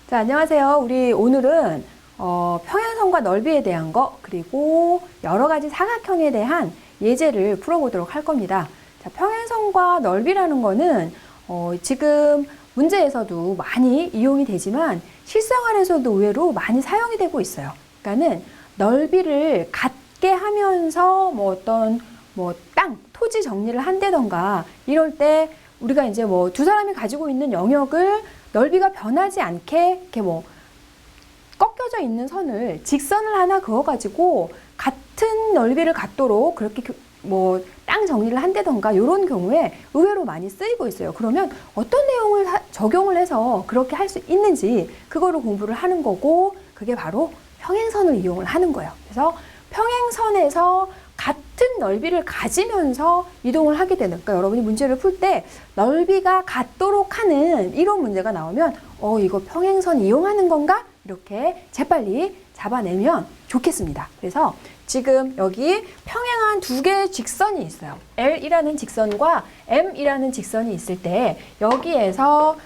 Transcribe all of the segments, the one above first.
자, 안녕하세요. 우리 오늘은 평행선과 넓이에 대한 거, 그리고 여러 가지 사각형에 대한 예제를 풀어보도록 할 겁니다. 자, 평행선과 넓이라는 거는 지금 문제에서도 많이 이용이 되지만 실생활에서도 의외로 많이 사용이 되고 있어요. 그러니까는 넓이를 같게 하면서 땅, 토지 정리를 한다던가 이럴 때 우리가 이제 두 사람이 가지고 있는 영역을 넓이가 변하지 않게 이렇게 꺾여져 있는 선을 직선을 하나 그어가지고 같은 넓이를 갖도록 그렇게 땅 정리를 한다던가 이런 경우에 의외로 많이 쓰이고 있어요. 그러면 어떤 내용을 적용을 해서 그렇게 할 수 있는지 그거를 공부를 하는 거고, 그게 바로 평행선을 이용을 하는 거예요. 그래서 평행선에서 같은 넓이를 가지면서 이동을 하게 되는, 그러니까 여러분이 문제를 풀 때 넓이가 같도록 하는 이런 문제가 나오면 이거 평행선 이용하는 건가? 이렇게 재빨리 잡아내면 좋겠습니다. 그래서 지금 여기 평행한 두 개의 직선이 있어요. L이라는 직선과 M이라는 직선이 있을 때 여기에서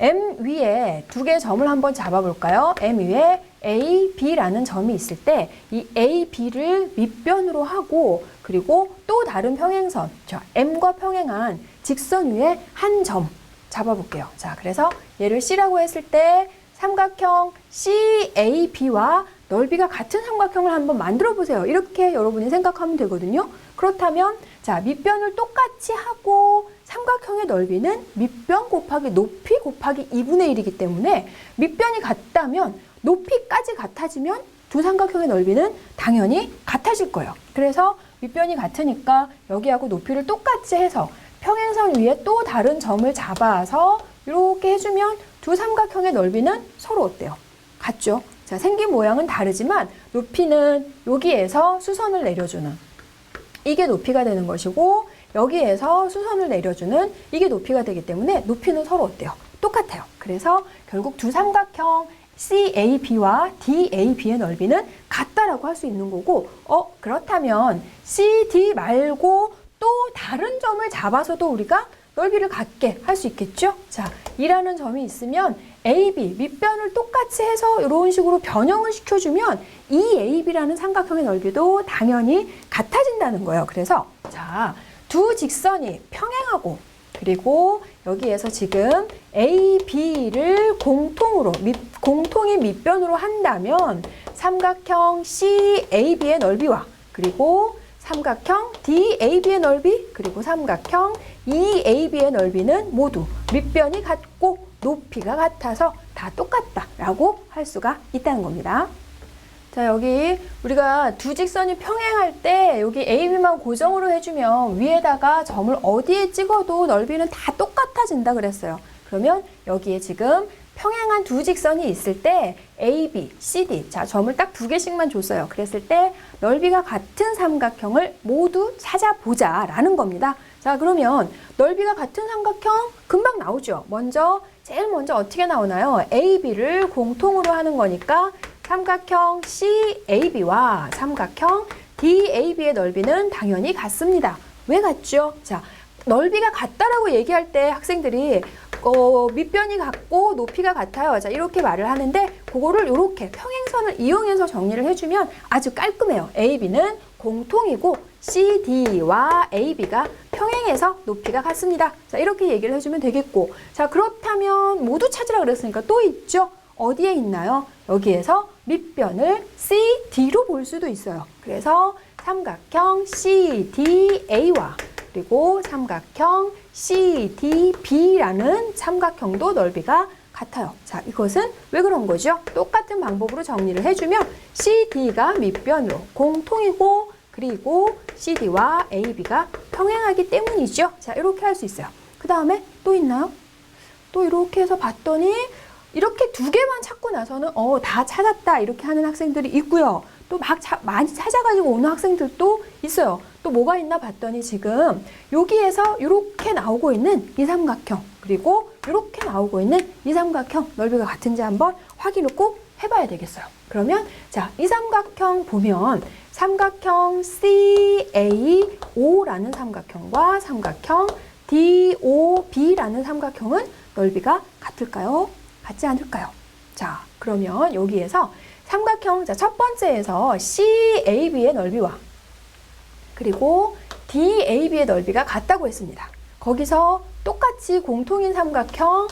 M 위에 두 개의 점을 한번 잡아볼까요? M 위에 A, B라는 점이 있을 때 이 A, B를 밑변으로 하고, 그리고 또 다른 평행선, M과 평행한 직선 위에 한 점 잡아볼게요. 자, 그래서 얘를 C라고 했을 때 삼각형 CAB와 넓이가 같은 삼각형을 한번 만들어 보세요. 이렇게 여러분이 생각하면 되거든요. 그렇다면 밑변을 똑같이 하고 삼각형의 넓이는 밑변 곱하기 높이 곱하기 2분의 1이기 때문에 밑변이 같다면 높이까지 같아지면 두 삼각형의 넓이는 당연히 같아질 거예요. 그래서 밑변이 같으니까 여기하고 높이를 똑같이 해서 평행선 위에 또 다른 점을 잡아서 이렇게 해주면 두 삼각형의 넓이는 서로 어때요? 같죠? 자, 생긴 모양은 다르지만 높이는 여기에서 수선을 내려주는 이게 높이가 되는 것이고, 여기에서 수선을 내려주는 이게 높이가 되기 때문에 높이는 서로 어때요? 똑같아요. 그래서 결국 두 삼각형 CAB와 DAB의 넓이는 같다라고 할 수 있는 거고, 그렇다면 CD 말고 또 다른 점을 잡아서도 우리가 넓이를 같게 할 수 있겠죠? 자, E라는 점이 있으면 AB, 밑변을 똑같이 해서 이런 식으로 변형을 시켜주면 EAB라는 삼각형의 넓이도 당연히 같아진다는 거예요. 그래서 두 직선이 평행하고, 그리고 여기에서 지금 AB를 공통이 밑변으로 한다면 삼각형 CAB의 넓이와, 그리고 삼각형 DAB의 넓이, 그리고 삼각형 EAB의 넓이는 모두 밑변이 같고 높이가 같아서 다 똑같다라고 할 수가 있다는 겁니다. 자, 여기 우리가 두 직선이 평행할 때 여기 AB만 고정으로 해주면 위에다가 점을 어디에 찍어도 넓이는 다 똑같아진다 그랬어요. 그러면 여기에 지금 평행한 두 직선이 있을 때 AB, CD, 점을 딱 두 개씩만 줬어요. 그랬을 때 넓이가 같은 삼각형을 모두 찾아보자 라는 겁니다. 자, 그러면 넓이가 같은 삼각형 금방 나오죠. 제일 먼저 어떻게 나오나요? AB를 공통으로 하는 거니까 삼각형 CAB와 삼각형 DAB의 넓이는 당연히 같습니다. 왜 같죠? 자, 넓이가 같다라고 얘기할 때 학생들이 밑변이 같고 높이가 같아요. 자, 이렇게 말을 하는데 그거를 이렇게 평행선을 이용해서 정리를 해주면 아주 깔끔해요. AB는 공통이고 CD와 AB가 평행해서 높이가 같습니다. 자, 이렇게 얘기를 해주면 되겠고, 자, 그렇다면 모두 찾으라 그랬으니까 또 있죠? 어디에 있나요? 여기에서 밑변을 CD로 볼 수도 있어요. 그래서 삼각형 CDA와 그리고 삼각형 CDB라는 삼각형도 넓이가 같아요. 자, 이것은 왜 그런 거죠? 똑같은 방법으로 정리를 해주면 CD가 밑변으로 공통이고, 그리고 CD와 AB가 평행하기 때문이죠. 자, 이렇게 할 수 있어요. 그 다음에 또 있나요? 또 이렇게 해서 봤더니 이렇게 두 개만 찾고 나서는 다 찾았다 이렇게 하는 학생들이 있고요. 또 많이 찾아가지고 오는 학생들도 있어요. 또 뭐가 있나 봤더니 지금 여기에서 이렇게 나오고 있는 이 삼각형, 그리고 이렇게 나오고 있는 이 삼각형 넓이가 같은지 한번 확인을 꼭 해봐야 되겠어요. 그러면 이 삼각형 보면 삼각형 CAO라는 삼각형과 삼각형 DOB라는 삼각형은 넓이가 같을까요? 같지 않을까요? 자, 그러면 여기에서 삼각형, 자, 첫 번째에서 CAB의 넓이와 그리고 DAB의 넓이가 같다고 했습니다. 거기서 똑같이 공통인 삼각형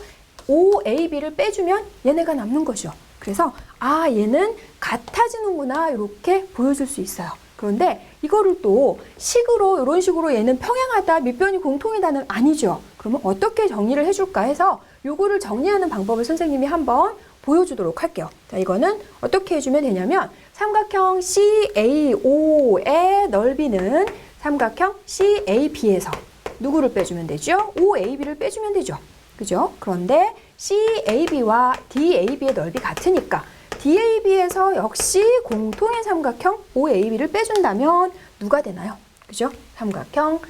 OAB를 빼주면 얘네가 남는 거죠. 그래서 아, 얘는 같아지는구나 이렇게 보여줄 수 있어요. 그런데 이거를 또 식으로 이런 식으로 얘는 평행하다, 밑변이 공통이다는 아니죠. 그러면 어떻게 정리를 해줄까 해서 요거를 정리하는 방법을 선생님이 한번 보여주도록 할게요. 자, 이거는 어떻게 해주면 되냐면 삼각형 CAO의 넓이는 삼각형 CAB에서 누구를 빼주면 되죠? OAB를 빼주면 되죠. 그죠? 그런데 CAB와 DAB의 넓이 같으니까 DAB에서 역시 공통의 삼각형 OAB를 빼준다면 누가 되나요? 그죠? 삼각형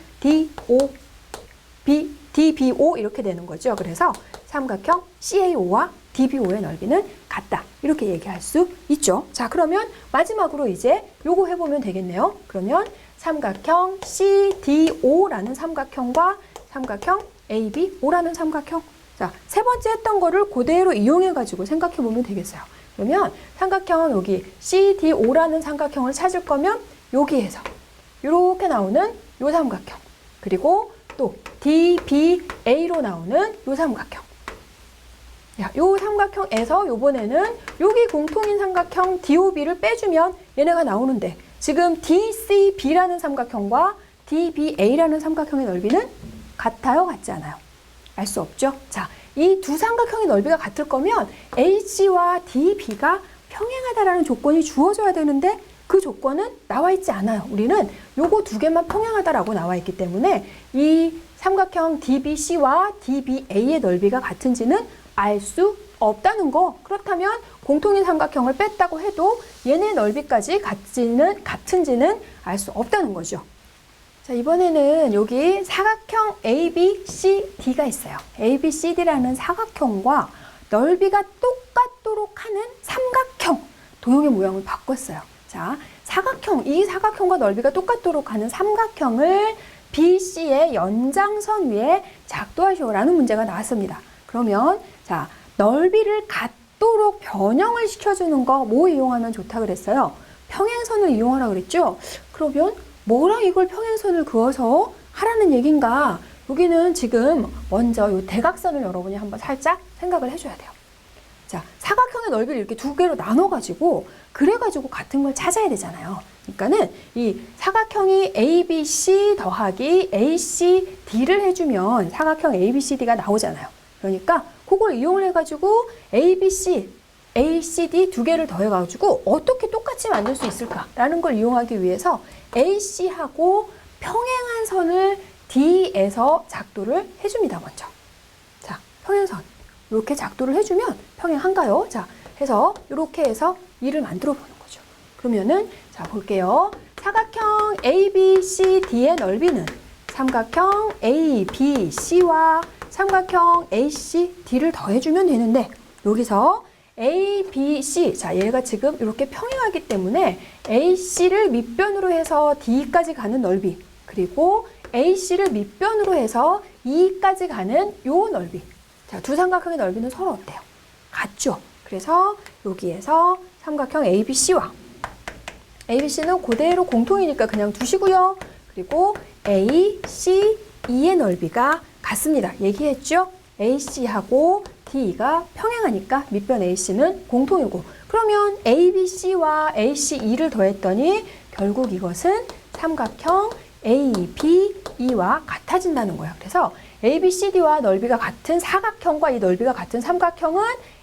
DBO 이렇게 되는 거죠. 그래서 삼각형 CAO와 DBO의 넓이는 같다. 이렇게 얘기할 수 있죠. 자, 그러면 마지막으로 이제 요거 해보면 되겠네요. 그러면 삼각형 CDO라는 삼각형과 삼각형 ABO라는 삼각형. 자, 세 번째 했던 거를 그대로 이용해가지고 생각해 보면 되겠어요. 그러면 삼각형 여기 CDO라는 삼각형을 찾을 거면 여기에서 이렇게 나오는 요 삼각형. 그리고 또 DBA로 나오는 요 삼각형. 야, 요 삼각형에서 요번에는 여기 공통인 삼각형 DOB를 빼주면 얘네가 나오는데 지금 DCB라는 삼각형과 DBA라는 삼각형의 넓이는 같아요? 같지 않아요? 알 수 없죠? 자, 이 두 삼각형의 넓이가 같을 거면 HC와 DB가 평행하다라는 조건이 주어져야 되는데 그 조건은 나와 있지 않아요. 우리는 요거 두 개만 평행하다라고 나와 있기 때문에 이 삼각형 DBC와 DBA의 넓이가 같은지는 알 수 없다는 거. 그렇다면 공통인 삼각형을 뺐다고 해도 얘네 넓이까지 같은지는 알 수 없다는 거죠. 자, 이번에는 여기 사각형 ABCD가 있어요. ABCD라는 사각형과 넓이가 똑같도록 하는 삼각형 도형의 모양을 바꿨어요. 자, 이 사각형과 넓이가 똑같도록 하는 삼각형을 BC의 연장선 위에 작도하시오라는 문제가 나왔습니다. 그러면 자, 넓이를 같도록 변형을 시켜주는 거 뭐 이용하면 좋다 그랬어요? 평행선을 이용하라 그랬죠? 그러면 뭐랑 이걸 평행선을 그어서 하라는 얘기인가? 여기는 지금 먼저 이 대각선을 여러분이 한번 살짝 생각을 해줘야 돼요. 자, 사각형의 넓이를 이렇게 두 개로 나눠가지고 그래가지고 같은 걸 찾아야 되잖아요. 그러니까는 이 사각형이 ABC 더하기 ACD를 해주면 사각형 ABCD가 나오잖아요. 그러니까 그걸 이용을 해가지고 ABC, ACD 두 개를 더해가지고 어떻게 똑같이 만들 수 있을까라는 걸 이용하기 위해서 AC하고 평행한 선을 D에서 작도를 해줍니다, 먼저. 자, 평행선. 이렇게 작도를 해주면 평행한가요? 자, 해서 이렇게 해서 E를 만들어 보는 거죠. 그러면은, 자, 볼게요. 사각형 ABCD의 넓이는 삼각형 ABC와 삼각형 ACD를 더해주면 되는데, 여기서 ABC, 자, 얘가 지금 이렇게 평행하기 때문에 AC를 밑변으로 해서 D까지 가는 넓이, 그리고 AC를 밑변으로 해서 E까지 가는 요 넓이. 자, 두 삼각형의 넓이는 서로 어때요? 같죠? 그래서 여기에서 삼각형 ABC와 ABC는 그대로 공통이니까 그냥 두시고요. 그리고 ACE의 넓이가 같습니다. 얘기했죠? AC하고 D가 평행하니까 밑변 AC는 공통이고, 그러면 ABC와 ACE를 더했더니 결국 이것은 삼각형 ABE와 같아진다는 거야. 그래서 ABCD와 넓이가 같은 사각형과 이 넓이가 같은 삼각형은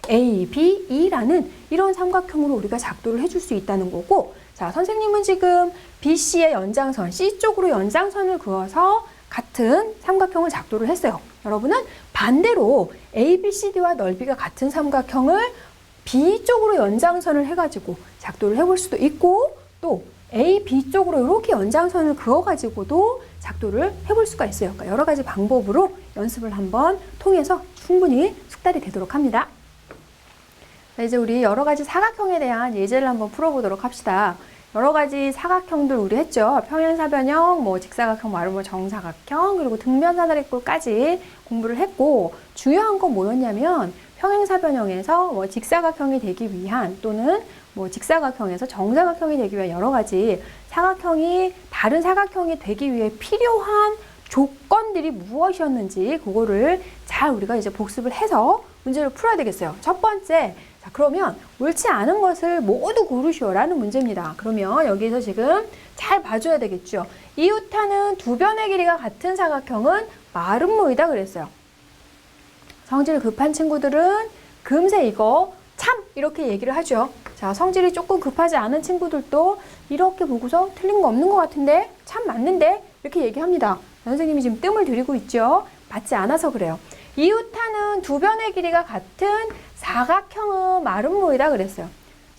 ABE라는 이런 삼각형으로 우리가 작도를 해줄 수 있다는 거고, 자, 선생님은 지금 BC의 연장선, C 쪽으로 연장선을 그어서 같은 삼각형을 작도를 했어요. 여러분은 반대로 ABCD와 넓이가 같은 삼각형을 B 쪽으로 연장선을 해가지고 작도를 해볼 수도 있고, 또 A, B 쪽으로 이렇게 연장선을 그어가지고도 작도를 해볼 수가 있어요. 그러니까 여러 가지 방법으로 연습을 한번 통해서 충분히 숙달이 되도록 합니다. 자, 이제 우리 여러 가지 사각형에 대한 예제를 한번 풀어보도록 합시다. 여러 가지 사각형들 우리 했죠. 평행사변형, 뭐 직사각형, 뭐 정사각형, 그리고 등변사다리꼴까지 공부를 했고, 중요한 건 뭐였냐면 평행사변형에서 뭐 직사각형이 되기 위한 또는 뭐 직사각형에서 정사각형이 되기 위한 여러 가지 사각형이 다른 사각형이 되기 위해 필요한 조건들이 무엇이었는지 그거를 잘 우리가 이제 복습을 해서 문제를 풀어야 되겠어요. 첫 번째, 자 그러면 옳지 않은 것을 모두 고르시오라는 문제입니다. 그러면 여기서 지금 잘 봐줘야 되겠죠. 이웃하는 두 변의 길이가 같은 사각형은 마름모이다 그랬어요. 성질 급한 친구들은 금세 이거 참 이렇게 얘기를 하죠. 자, 성질이 조금 급하지 않은 친구들도 이렇게 보고서 틀린 거 없는 것 같은데 참 맞는데 이렇게 얘기합니다. 선생님이 지금 뜸을 들이고 있죠. 맞지 않아서 그래요. 이웃하는 두 변의 길이가 같은 사각형은 마름모이다 그랬어요.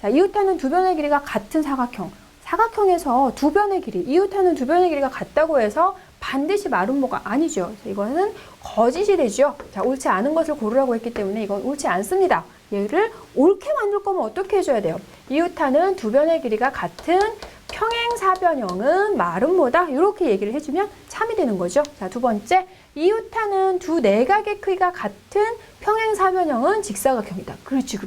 자, 이웃하는 두 변의 길이가 같은 사각형. 사각형에서 두 변의 길이, 이웃하는 두 변의 길이가 같다고 해서 반드시 마름모가 아니죠. 이거는 거짓이 되죠. 자, 옳지 않은 것을 고르라고 했기 때문에 이건 옳지 않습니다. 얘를 옳게 만들 거면 어떻게 해줘야 돼요? 이웃하는 두 변의 길이가 같은 평행사변형은 마름모다. 이렇게 얘기를 해주면 참이 되는 거죠. 자, 두 번째, 이웃하는 두 내각의 크기가 같은 평행사변형은 직사각형이다. 그렇지.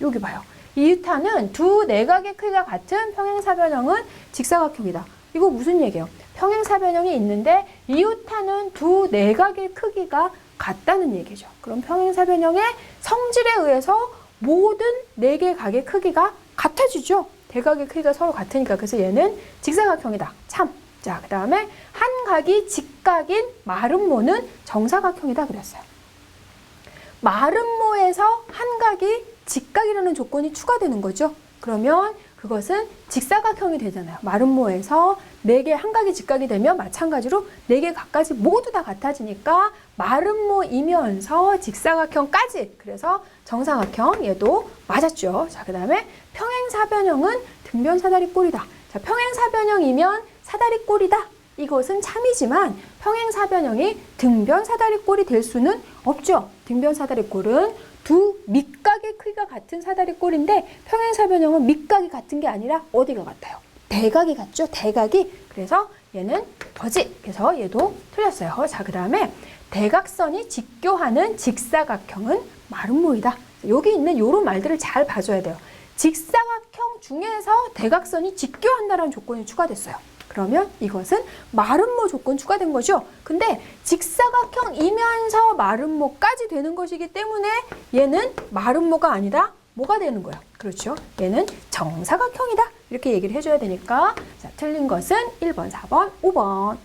여기 봐요. 이웃하는 두 내각의 크기가 같은 평행사변형은 직사각형이다. 이거 무슨 얘기예요? 평행사변형이 있는데 이웃하는 두 내각의 크기가 같다는 얘기죠. 그럼 평행사변형의 성질에 의해서 모든 네 개의 각의 크기가 같아지죠. 대각의 크기가 서로 같으니까. 그래서 얘는 직사각형이다. 참. 자, 그 다음에 한 각이 직각인 마름모는 정사각형이다 그랬어요. 마름모에서 한 각이 직각이라는 조건이 추가되는 거죠. 그러면 그것은 직사각형이 되잖아요. 마름모에서 네 개 한 각이 직각이 되면 마찬가지로 네 개 각까지 모두 다 같아지니까 마름모이면서 직사각형까지. 그래서 정사각형 얘도 맞았죠. 자, 그 다음에 평행사변형은 등변사다리꼴이다. 자, 평행사변형이면 사다리꼴이다. 이것은 참이지만 평행사변형이 등변사다리꼴이 될 수는 없죠. 등변사다리꼴은 두 밑각의 크기가 같은 사다리꼴인데 평행사변형은 밑각이 같은 게 아니라 어디가 같아요? 대각이 같죠? 대각이. 그래서 얘는 거짓. 그래서 얘도 틀렸어요. 자, 그 다음에 대각선이 직교하는 직사각형은 마름모이다. 여기 있는 이런 말들을 잘 봐줘야 돼요. 직사각형 중에서 대각선이 직교한다는 조건이 추가됐어요. 그러면 이것은 마름모 조건 추가된 거죠. 근데 직사각형이면서 마름모까지 되는 것이기 때문에 얘는 마름모가 아니라 뭐가 되는 거야? 그렇죠. 얘는 정사각형이다. 이렇게 얘기를 해줘야 되니까. 자, 틀린 것은 1번, 4번, 5번.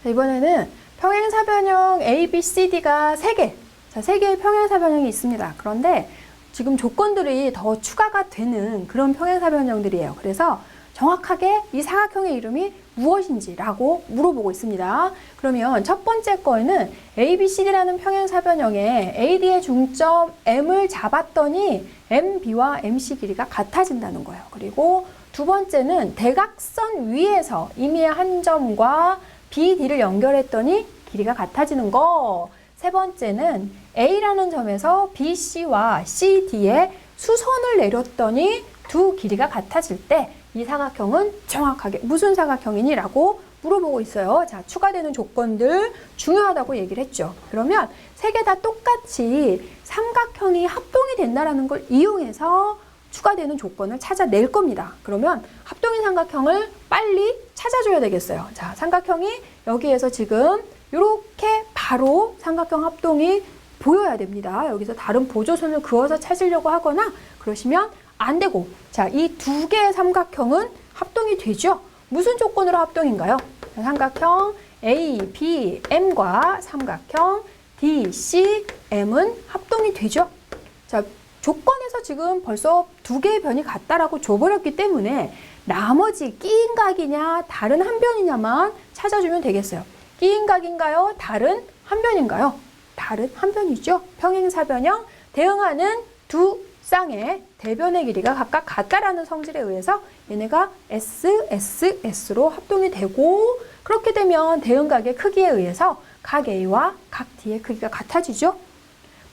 자, 이번에는 평행사변형 A, B, C, D가 3개. 자, 3개의 평행사변형이 있습니다. 그런데 지금 조건들이 더 추가가 되는 그런 평행사변형들이에요. 그래서 정확하게 이 사각형의 이름이 무엇인지라고 물어보고 있습니다. 그러면 첫 번째 거에는 ABCD라는 평행사변형에 AD의 중점 M을 잡았더니 MB와 MC 길이가 같아진다는 거예요. 그리고 두 번째는 대각선 위에서 임의의 한 점과 BD를 연결했더니 길이가 같아지는 거. 세 번째는 A라는 점에서 BC와 CD에 수선을 내렸더니 두 길이가 같아질 때 이 사각형은 정확하게 무슨 사각형이니? 라고 물어보고 있어요. 자, 추가되는 조건들 중요하다고 얘기를 했죠. 그러면 세 개 다 똑같이 삼각형이 합동이 된다는 걸 이용해서 추가되는 조건을 찾아낼 겁니다. 그러면 합동인 삼각형을 빨리 찾아줘야 되겠어요. 자, 삼각형이 여기에서 지금 이렇게 바로 삼각형 합동이 보여야 됩니다. 여기서 다른 보조선을 그어서 찾으려고 하거나 그러시면 안 되고. 자, 이 두 개의 삼각형은 합동이 되죠? 무슨 조건으로 합동인가요? 삼각형 A, B, M과 삼각형 D, C, M은 합동이 되죠? 자, 조건에서 지금 벌써 두 개의 변이 같다라고 줘버렸기 때문에 나머지 끼인 각이냐 다른 한 변이냐만 찾아주면 되겠어요. 끼인 각인가요? 다른 한 변인가요? 다른 한 변이죠. 평행사변형 대응하는 두 쌍의 대변의 길이가 각각 같다라는 성질에 의해서 얘네가 S, S, S로 합동이 되고 그렇게 되면 대응각의 크기에 의해서 각 A와 각 D의 크기가 같아지죠.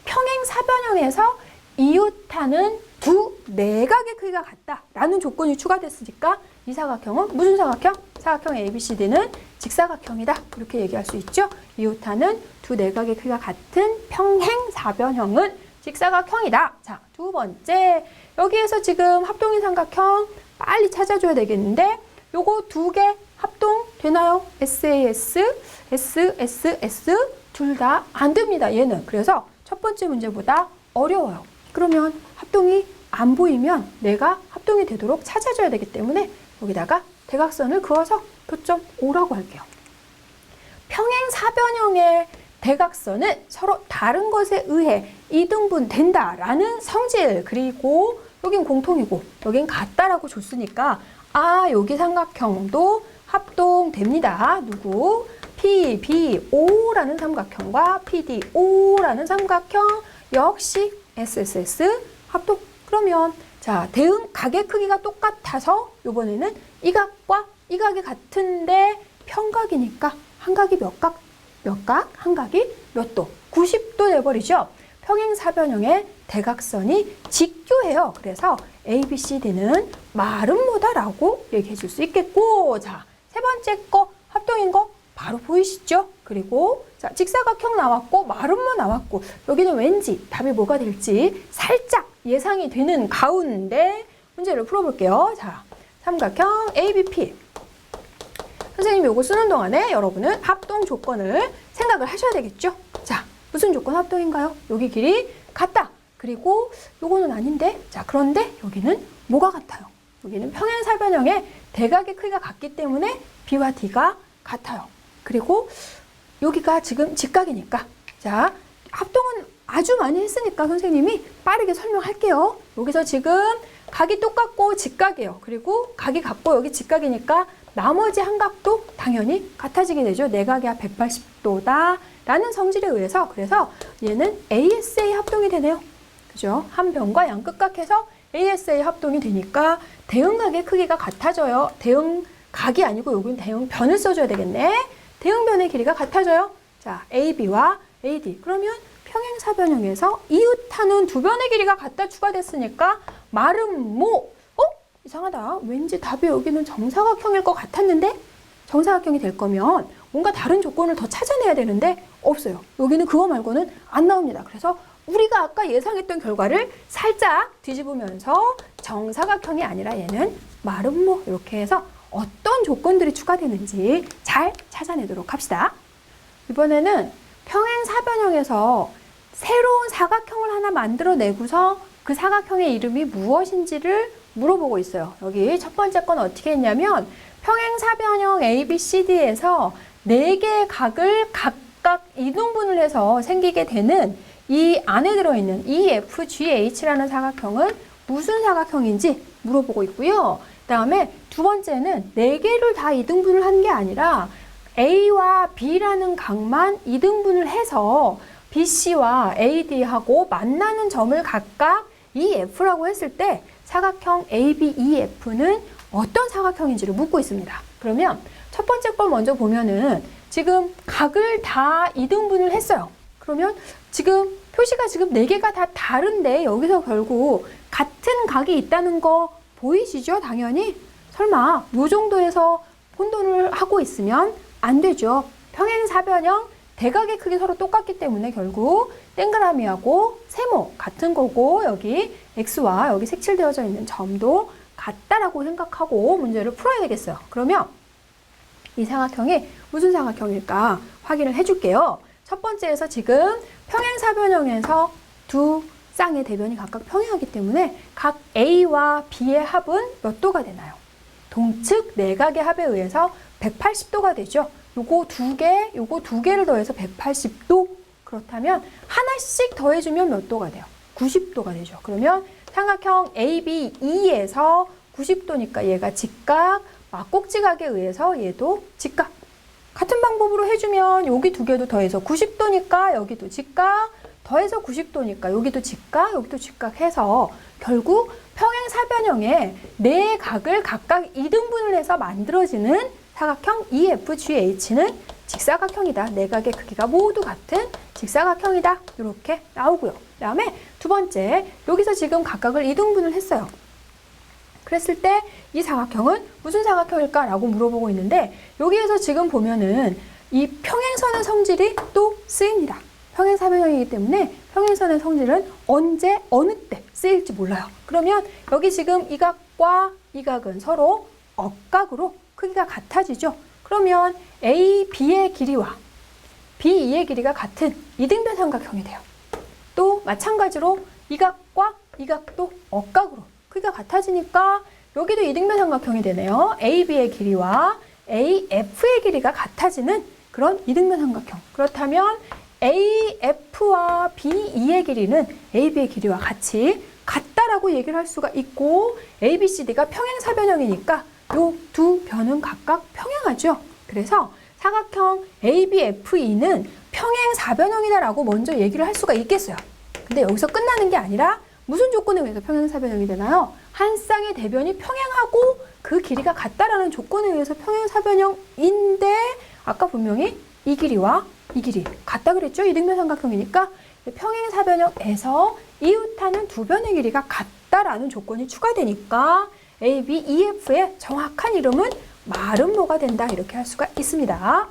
평행사변형에서 이웃하는 두 내각의 크기가 같다라는 조건이 추가됐으니까 이 사각형은 무슨 사각형? 사각형 ABCD는 직사각형이다. 이렇게 얘기할 수 있죠. 이웃하는 두 내각의 크기가 같은 평행사변형은 직사각형이다. 자, 두 번째. 여기에서 지금 합동인 삼각형 빨리 찾아줘야 되겠는데 요거 두 개 합동 되나요? SAS, SSS 둘 다 안 됩니다. 얘는. 그래서 첫 번째 문제보다 어려워요. 그러면 합동이 안 보이면 내가 합동이 되도록 찾아줘야 되기 때문에 여기다가 대각선을 그어서 표점 5라고 할게요. 평행사변형의 대각선은 서로 다른 것에 의해 이등분된다라는 성질, 그리고 여긴 공통이고 여긴 같다라고 줬으니까 여기 삼각형도 합동됩니다. 누구? PBO라는 삼각형과 PDO라는 삼각형 역시 SSS 합동. 그러면 자, 대응 각의 크기가 똑같아서 이번에는 이 각과 이 각이 같은데 평각이니까 한 각이 몇 각? 몇 각? 한 각이 몇 도? 90도 돼버리죠. 평행사변형의 대각선이 직교해요. 그래서 ABCD는 마름모다라고 얘기해 줄 수 있겠고, 자, 세 번째 거 합동인 거 바로 보이시죠? 그리고 자, 직사각형 나왔고 마름모 나왔고 여기는 왠지 답이 뭐가 될지 살짝 예상이 되는 가운데 문제를 풀어볼게요. 자, 삼각형 ABP. 선생님이 이거 쓰는 동안에 여러분은 합동 조건을 생각을 하셔야 되겠죠? 자, 무슨 조건 합동인가요? 여기 길이 같다. 그리고 요거는 아닌데, 자, 그런데 여기는 뭐가 같아요? 여기는 평행사변형의 대각의 크기가 같기 때문에 B와 D가 같아요. 그리고 여기가 지금 직각이니까, 자, 합동은 아주 많이 했으니까 선생님이 빠르게 설명할게요. 여기서 지금 각이 똑같고 직각이에요. 그리고 각이 같고 여기 직각이니까 나머지 한 각도 당연히 같아지게 되죠. 내각이 180도다 라는 성질에 의해서. 그래서 얘는 ASA 합동이 되네요. 그죠? 한 변과 양 끝각해서 ASA 합동이 되니까 대응각의 크기가 같아져요. 대응각이 아니고 여기는 대응변을 써줘야 되겠네. 대응변의 길이가 같아져요. 자, AB와 AD. 그러면 평행사변형에서 이웃하는 두 변의 길이가 같다 추가됐으니까 마름모. 이상하다. 왠지 답이 여기는 정사각형일 것 같았는데 정사각형이 될 거면 뭔가 다른 조건을 더 찾아내야 되는데 없어요. 여기는 그거 말고는 안 나옵니다. 그래서 우리가 아까 예상했던 결과를 살짝 뒤집으면서 정사각형이 아니라 얘는 마름모 이렇게 해서 어떤 조건들이 추가되는지 잘 찾아내도록 합시다. 이번에는 평행사변형에서 새로운 사각형을 하나 만들어내고서 그 사각형의 이름이 무엇인지를 물어보고 있어요. 여기 첫 번째 건 어떻게 했냐면 평행사변형 ABCD에서 4개의 각을 각각 이등분을 해서 생기게 되는 이 안에 들어있는 EFGH라는 사각형은 무슨 사각형인지 물어보고 있고요. 그 다음에 두 번째는 4개를 다 이등분을 한 게 아니라 A와 B라는 각만 이등분을 해서 BC와 AD하고 만나는 점을 각각 EF라고 했을 때 사각형 ABEF는 어떤 사각형인지를 묻고 있습니다. 그러면 첫 번째 걸 먼저 보면은 지금 각을 다 이등분을 했어요. 그러면 지금 표시가 지금 4개가 다 다른데 여기서 결국 같은 각이 있다는 거 보이시죠? 당연히 설마 이 정도에서 혼돈을 하고 있으면 안 되죠. 평행사변형 대각의 크기 서로 똑같기 때문에 결국 동그라미하고 세모 같은 거고 여기 X와 여기 색칠되어져 있는 점도 같다라고 생각하고 문제를 풀어야 되겠어요. 그러면 이 사각형이 무슨 사각형일까 확인을 해줄게요. 첫 번째에서 지금 평행사변형에서 두 쌍의 대변이 각각 평행하기 때문에 각 A와 B의 합은 몇 도가 되나요? 동측 내각의 합에 의해서 180도가 되죠. 요거 두 개를 더해서 180도. 그렇다면 하나씩 더해주면 몇 도가 돼요? 90도가 되죠. 그러면 삼각형 ABE에서 90도니까 얘가 직각, 막꼭지각에 의해서 얘도 직각. 같은 방법으로 해주면 여기 두 개도 더해서 90도니까 여기도 직각, 더해서 90도니까 여기도 직각 해서 결국 평행사변형의 4각을 각각 이등분을 해서 만들어지는 사각형 EFGH는 직사각형이다. 4각의 크기가 모두 같은 직사각형이다. 이렇게 나오고요. 그 다음에 두 번째, 여기서 지금 각각을 이등분을 했어요. 그랬을 때 이 사각형은 무슨 사각형일까? 라고 물어보고 있는데 여기에서 지금 보면은 이 평행선의 성질이 또 쓰입니다. 평행사변형이기 때문에 평행선의 성질은 언제 어느 때 쓰일지 몰라요. 그러면 여기 지금 이 각과 이 각은 서로 억각으로 크기가 같아지죠. 그러면 A, B의 길이와 B, E의 길이가 같은 이등변 삼각형이 돼요. 또 마찬가지로 이 각과 이 각도 억각으로 크기가 같아지니까 여기도 이등변 삼각형이 되네요. AB의 길이와 AF의 길이가 같아지는 그런 이등변 삼각형. 그렇다면 AF와 BE의 길이는 AB의 길이와 같다라고 얘기를 할 수가 있고 ABCD가 평행사변형이니까 요 두 변은 각각 평행하죠. 그래서 사각형 ABFE는 평행사변형이다라고 먼저 얘기를 할 수가 있겠어요. 근데 여기서 끝나는 게 아니라 무슨 조건에 의해서 평행사변형이 되나요? 한 쌍의 대변이 평행하고 그 길이가 같다라는 조건에 의해서 평행사변형인데 아까 분명히 이 길이와 이 길이 같다 그랬죠? 이등변 삼각형이니까 평행사변형에서 이웃하는 두 변의 길이가 같다라는 조건이 추가되니까 A, B, E, F의 정확한 이름은 마름모가 된다 이렇게 할 수가 있습니다.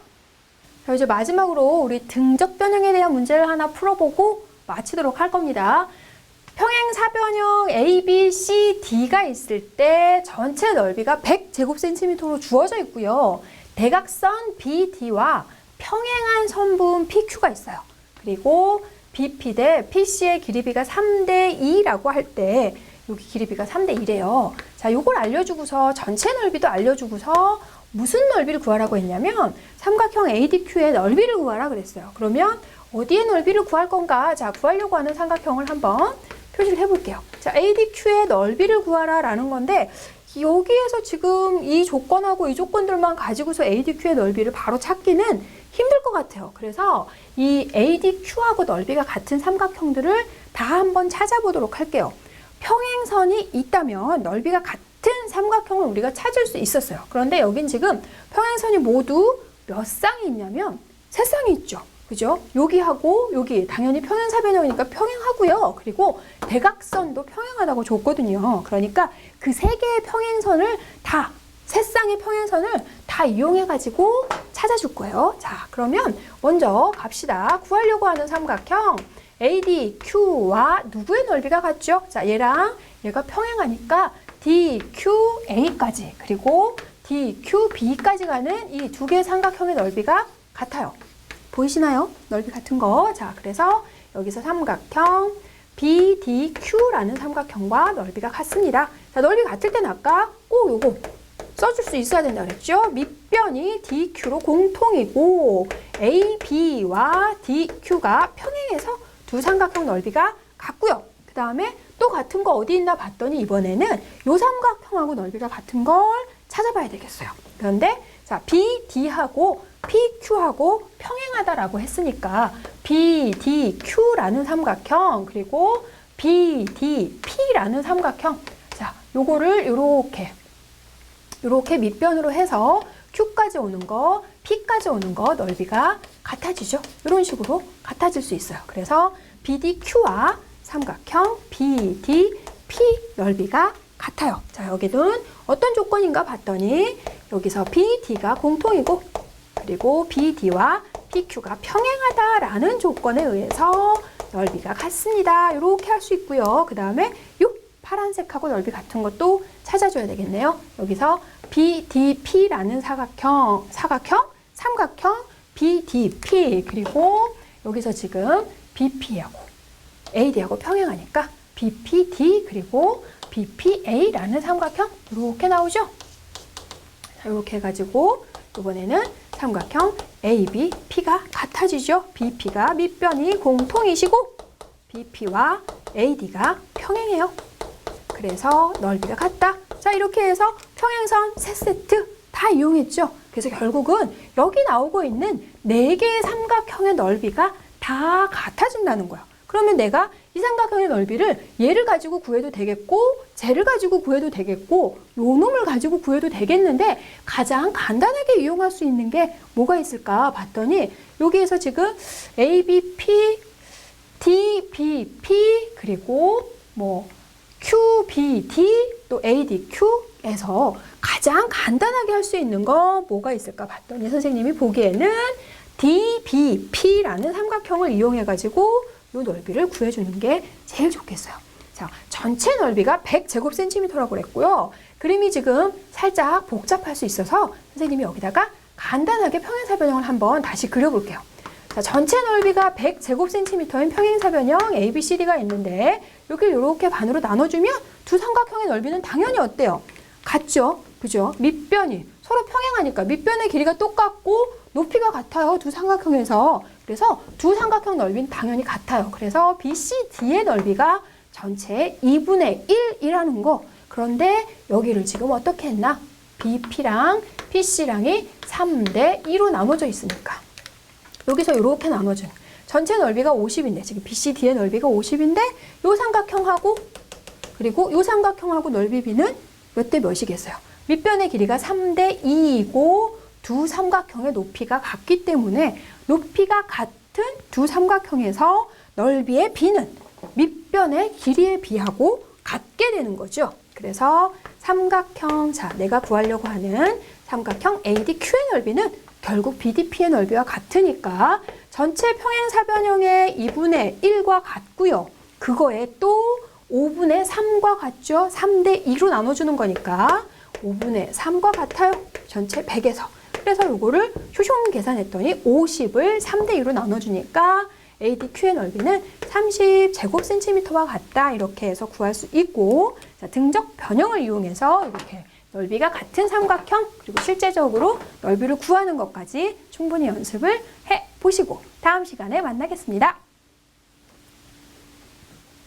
자, 이제 마지막으로 우리 등적변형에 대한 문제를 하나 풀어보고 마치도록 할 겁니다. 평행사변형 A, B, C, D가 있을 때 전체 넓이가 100제곱센티미터로 주어져 있고요. 대각선 BD와 평행한 선분 PQ가 있어요. 그리고 BP 대 PC의 길이비가 3대2라고 할 때 여기 길이비가 3대2래요. 자, 요걸 알려주고서 전체 넓이도 알려주고서 무슨 넓이를 구하라고 했냐면 삼각형 ADQ의 넓이를 구하라 그랬어요. 그러면 어디의 넓이를 구할 건가? 자, 구하려고 하는 삼각형을 한번 표시를 해볼게요. 자, ADQ의 넓이를 구하라 라는 건데 여기에서 지금 이 조건하고 이 조건들만 가지고서 ADQ의 넓이를 바로 찾기는 힘들 것 같아요. 그래서 이 ADQ하고 넓이가 같은 삼각형들을 다 한번 찾아보도록 할게요. 평행선이 있다면 넓이가 같은 삼각형을 우리가 찾을 수 있었어요. 그런데 여긴 지금 평행선이 모두 몇 쌍이 있냐면 3쌍이 있죠. 그죠? 여기하고 여기 당연히 평행사변형이니까 평행하고요. 그리고 대각선도 평행하다고 줬거든요. 그러니까 그 3개의 평행선을 다 3쌍의 평행선을 다 이용해가지고 찾아줄 거예요. 자, 그러면 먼저 갑시다. 구하려고 하는 삼각형 ADQ와 누구의 넓이가 같죠? 자, 얘랑 얘가 평행하니까 DQA까지 그리고 DQB까지 가는 이 두 개의 삼각형의 넓이가 같아요. 보이시나요? 넓이 같은 거. 자, 그래서 여기서 삼각형 BDQ라는 삼각형과 넓이가 같습니다. 자, 넓이 같을 때는 아까 꼭 요거 써줄 수 있어야 된다 그랬죠? 밑변이 DQ로 공통이고 AB와 DQ가 평행해서 두 삼각형 넓이가 같고요. 그 다음에 또 같은 거 어디 있나 봤더니 이번에는 요 삼각형하고 넓이가 같은 걸 찾아봐야 되겠어요. 그런데 자, BD하고 PQ하고 평행하다라고 했으니까 BDQ라는 삼각형 그리고 BDP라는 삼각형 자, 요거를 요렇게 밑변으로 해서 Q까지 오는 거, P까지 오는 거 넓이가 같아지죠. 이런 식으로 같아질 수 있어요. 그래서 BDQ와 삼각형 BDP 넓이가 같아요. 자, 여기는 어떤 조건인가 봤더니 여기서 BD가 공통이고 그리고 BD와 PQ가 평행하다라는 조건에 의해서 넓이가 같습니다. 이렇게 할 수 있고요. 그 다음에 요 파란색하고 넓이 같은 것도 찾아줘야 되겠네요. 여기서 BDP라는 삼각형 BDP 그리고 여기서 지금 BP하고 AD하고 평행하니까 BPD 그리고 BPA라는 삼각형 이렇게 나오죠. 자, 이렇게 해가지고 이번에는 삼각형 ABP가 같아지죠. BP가 밑변이 공통이시고 BP와 AD가 평행해요. 그래서 넓이가 같다. 자, 이렇게 해서 평행선 3세트 다 이용했죠. 그래서 결국은 여기 나오고 있는 4개의 삼각형의 넓이가 다 같아진다는 거야. 그러면 내가 이 삼각형의 넓이를 얘를 가지고 구해도 되겠고 쟤를 가지고 구해도 되겠고 요 놈을 가지고 구해도 되겠는데 가장 간단하게 이용할 수 있는 게 뭐가 있을까 봤더니 여기에서 지금 ABP, DBP 그리고 뭐 QBD 또 ADQ에서 가장 간단하게 할 수 있는 거 뭐가 있을까 봤더니 선생님이 보기에는 DBP라는 삼각형을 이용해가지고 이 넓이를 구해주는 게 제일 좋겠어요. 자, 전체 넓이가 100제곱센티미터라고 그랬고요. 그림이 지금 살짝 복잡할 수 있어서 선생님이 여기다가 간단하게 평행사변형을 한번 다시 그려볼게요. 자, 전체 넓이가 100제곱센티미터인 평행사변형 ABCD가 있는데 여기를 이렇게 반으로 나눠주면 두 삼각형의 넓이는 당연히 어때요? 같죠? 그죠? 밑변이 서로 평행하니까 밑변의 길이가 똑같고 높이가 같아요. 두 삼각형에서. 그래서 두 삼각형 넓이는 당연히 같아요. 그래서 BCD의 넓이가 전체 2분의 1이라는 거. 그런데 여기를 지금 어떻게 했나? BP랑 PC랑이 3대 2로 나눠져 있으니까 여기서 이렇게 나눠준 전체 넓이가 50인데 지금 BCD의 넓이가 50인데 요 삼각형하고 그리고 요 삼각형하고 넓이 B는 몇 대 몇이겠어요? 밑변의 길이가 3대 2이고 두 삼각형의 높이가 같기 때문에 높이가 같은 두 삼각형에서 넓이의 B는 밑변의 길이에 비하고 같게 되는 거죠. 그래서 삼각형, 자, 내가 구하려고 하는 삼각형 ADQ의 넓이는 결국 BDP의 넓이와 같으니까 전체 평행사변형의 2분의 1과 같고요. 그거에 또 5분의 3과 같죠? 3대 2로 나눠주는 거니까 5분의 3과 같아요. 전체 100에서. 그래서 요거를 효용 계산했더니 50을 3대 2로 나눠주니까 ADQ의 넓이는 30제곱센티미터와 같다. 이렇게 해서 구할 수 있고, 자, 등적 변형을 이용해서 이렇게 넓이가 같은 삼각형, 그리고 실제적으로 넓이를 구하는 것까지 충분히 연습을 해 보시고 다음 시간에 만나겠습니다.